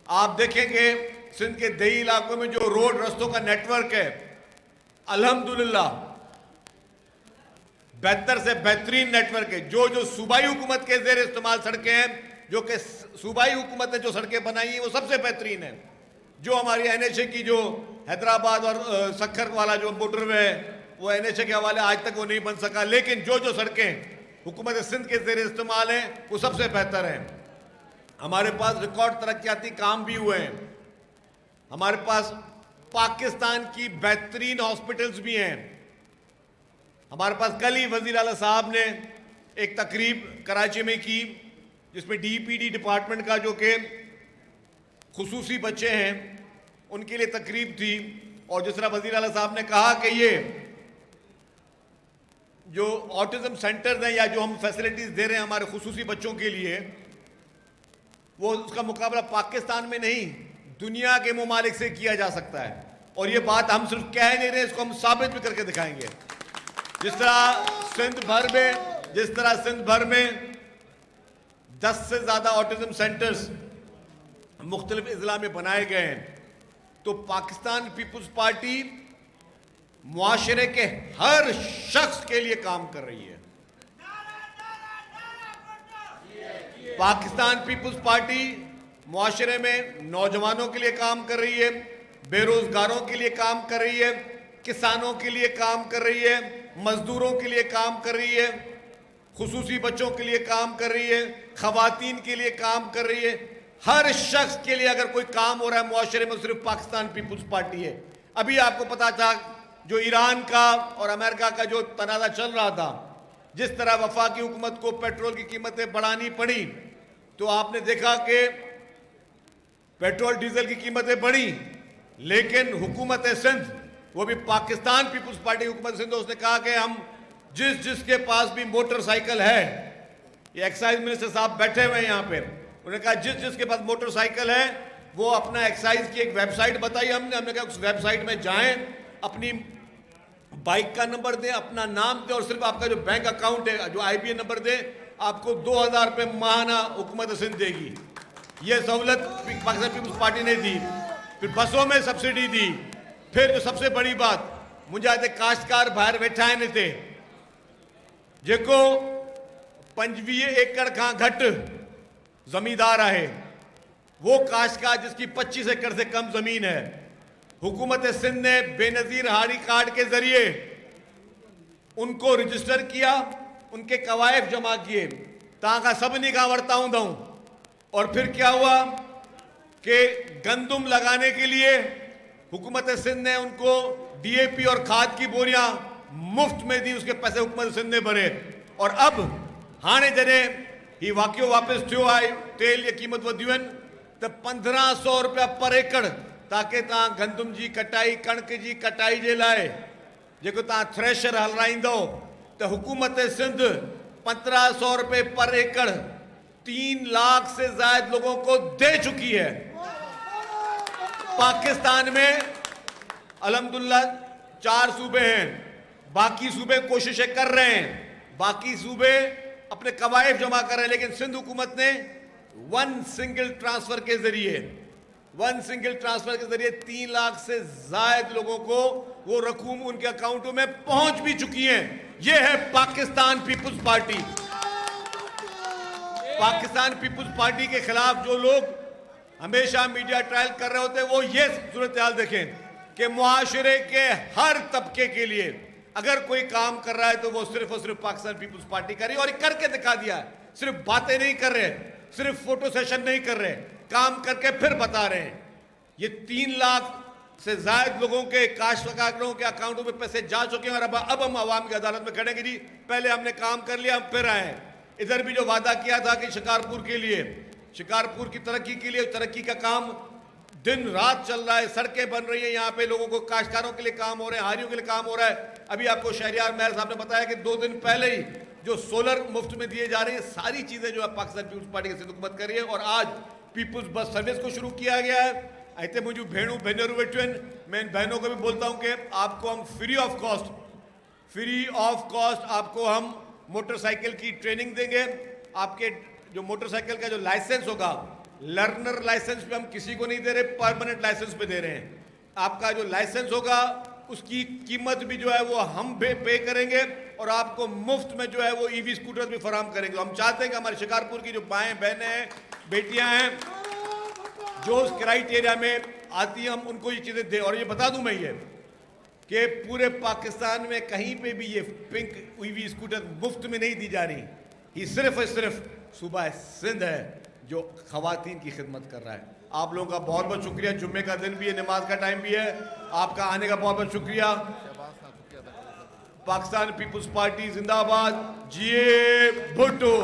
आप देखेंगे सिंध के दही इलाकों में जो रोड रस्तों का नेटवर्क है, अल्हम्दुलिल्लाह बेहतर से बेहतरीन नेटवर्क है। जो जो सूबाई हुकूमत के जेर इस्तेमाल सड़कें हैं, जो कि सूबाई हुकूमत ने जो सड़कें बनाई हैं वो सबसे बेहतरीन है। जो हमारी एनएचए की जो हैदराबाद और सक्खर वाला जो मोटरवे है वो एनएचए के हवाले आज तक वो नहीं बन सका, लेकिन जो जो सड़कें हुकूमत सिंध के जेर इस्तेमाल हैं वो सबसे बेहतर हैं। हमारे पास रिकॉर्ड तरक्याती काम भी हुए हैं। हमारे पास पाकिस्तान की बेहतरीन हॉस्पिटल्स भी हैं। हमारे पास कल ही वज़ीर आला साहब ने एक तकरीब कराची में की जिसमें डीपीडी डिपार्टमेंट का जो कि खुसूसी बच्चे हैं उनके लिए तकरीब थी, और जिस तरह वज़ीर आला साहब ने कहा कि ये जो ऑटिज्म सेंटर्स हैं या जो हम फैसिलिटीज़ दे रहे हैं हमारे खुसूसी बच्चों के लिए, वो उसका मुकाबला पाकिस्तान में नहीं दुनिया के ममालिक से किया जा सकता है। और ये बात हम सिर्फ कह नहीं रहे, इसको हम साबित भी करके दिखाएंगे। जिस तरह सिंध भर में 10 से ज़्यादा ऑटिज्म सेंटर्स मुख्तलिफ अजला में बनाए गए हैं, तो पाकिस्तान पीपुल्स पार्टी मुआशरे के हर शख्स के लिए काम कर रही है। पाकिस्तान पीपुल्स पार्टी मुआशरे में नौजवानों के लिए काम कर रही है, बेरोजगारों के लिए काम कर रही है, किसानों के लिए काम कर रही है, मजदूरों के लिए काम कर रही है, खुसूसी बच्चों के लिए काम कर रही है, खवातीन के लिए काम कर रही है। हर शख्स के लिए अगर कोई काम हो रहा है मुआशरे में, सिर्फ पाकिस्तान पीपुल्स पार्टी है। अभी आपको पता था जो ईरान का और अमेरिका का जो तनाज़ा चल रहा था, जिस तरह वफाकी हुकूमत को पेट्रोल की कीमतें बढ़ानी पड़ी, तो आपने देखा कि पेट्रोल डीजल की कीमतें बढ़ी, लेकिन हुकूमत सिंध, वो भी पाकिस्तान पीपुल्स पार्टी हुकूमत सिंध, उसने कहा कि हम जिसके पास भी मोटरसाइकिल है, ये एक्साइज मिनिस्टर साहब बैठे हुए हैं यहाँ पे, उन्होंने कहा जिसके पास मोटरसाइकिल है वो अपना एक्साइज की एक वेबसाइट बताई। हमने कहा उस वेबसाइट में जाएं, अपनी बाइक का नंबर दें, अपना नाम दें, और सिर्फ आपका जो बैंक अकाउंट है, जो IBN नंबर दें, आपको 2000 रुपये माहाना हुकूमत सिंध देगी। ये सहूलत पाकिस्तान पीपुल्स पार्टी ने दी। फिर बसों में सब्सिडी दी। फिर जो सबसे बड़ी बात, मुझे आज काश्तकार बाहर वेठा आहिनि हिते, जेको 25 एकड़ खां घटि जमींदार है, वो काश्तकार जिसकी 25 एकड़ से कम जमीन है, हुकूमत सिंध ने बेनजीर हाड़ी कार्ड के जरिए उनको रजिस्टर किया, उनके कवायद जमा किए, तव्हां सभिनी खां वरता हूंदऊं। और फिर क्या हुआ कि गंदुम लगाने के लिए हुकूमत सिंध ने उनको DAP और खाद की बोरियां मुफ्त में दी, उसके पैसे हुकूमत सिंध ने भरे। और अब हाणे जॾहिं ही वाक़ियो वापसि थियो आहे, तेल जी क़ीमत वधियूं आहिनि, त 1500 रुपया पर एकड़, ताकि तव्हां गंदुम जी कटाई, कणक जी कटाई जे लाइ जेको तव्हां थ्रेशर हलाईंदव, त हुकूमत सिंध 1500 रुपये पर एकड़ 3 लाख से ज्यादा लोगों को दे चुकी है। पाकिस्तान में अल्हम्दुलिल्लाह 4 सूबे हैं, बाकी सूबे कोशिशें कर रहे हैं, बाकी सूबे अपने कवायद जमा कर रहे हैं, लेकिन सिंध हुकूमत ने वन सिंगल ट्रांसफर के जरिए 3 लाख से ज्यादा लोगों को वो रकूम उनके अकाउंटों में पहुंच भी चुकी है। ये है पाकिस्तान पीपुल्स पार्टी। पाकिस्तान पीपुल्स पार्टी के खिलाफ जो लोग हमेशा मीडिया ट्रायल कर रहे होते हैं, वो ये सूरत हाल देखें कि मुआशरे के हर तबके के लिए अगर कोई काम कर रहा है तो वो सिर्फ और सिर्फ पाकिस्तान पीपुल्स पार्टी कर रही है, और करके दिखा दिया है। सिर्फ बातें नहीं कर रहे, सिर्फ फोटो सेशन नहीं कर रहे, काम करके फिर बता रहे हैं। ये 3 लाख से ज्यादा लोगों के काश्तकारों के अकाउंटों में पैसे जा चुके हैं, और अब हम अवाम की अदालत में खड़ेंगे जी, पहले हमने काम कर लिया, हम फिर आए हैं। इधर भी जो वादा किया था कि शिकारपुर के लिए, शिकारपुर की तरक्की के लिए, तरक्की का काम दिन रात चल रहा है, सड़कें बन रही है, यहाँ पे लोगों को, काश्तकारों के लिए काम हो रहे हैं, हारियों के लिए काम हो रहा है। अभी आपको शहरियार मेयर साहब ने बताया कि 2 दिन पहले ही जो सोलर मुफ्त में दिए जा रहे हैं, सारी चीजें जो है पाकिस्तान पीपुल्स पार्टी की सिंध हुकूमत कर रही है। और आज पीपुल्स बस सर्विस को शुरू किया गया है। ऐसे मुझे भेणू भेनरू वेठियूं आहिनि, मैं इन बहनों को भी बोलता हूँ कि आपको हम फ्री ऑफ कॉस्ट आपको हम मोटरसाइकिल की ट्रेनिंग देंगे। आपके जो मोटरसाइकिल का जो लाइसेंस होगा लर्नर लाइसेंस पे हम किसी को नहीं दे रहे, परमानेंट लाइसेंस पे दे रहे हैं। आपका जो लाइसेंस होगा उसकी कीमत भी जो है वो हम पे करेंगे और आपको मुफ्त में जो है वो ईवी स्कूटर भी फराहम करेंगे। हम चाहते हैं कि हमारे शिकारपुर की जो माएँ बहनें हैं, बेटियां हैं, जो उस क्राइटेरिया में आती हैं, हम उनको ये चीज़ें दें। और ये बता दूं मैं ये कि पूरे पाकिस्तान में कहीं पे भी ये पिंक ईवी स्कूटर मुफ्त में नहीं दी जा रही। ये सिर्फ और सिर्फ सूबा सिंध है जो खवातीन की खिदमत कर रहा है। आप लोगों का बहुत बहुत शुक्रिया। जुम्मे का दिन भी है, नमाज का टाइम भी है, आपका आने का बहुत बहुत शुक्रिया। पाकिस्तान पीपुल्स पार्टी जिंदाबाद। जिए भुट्टो।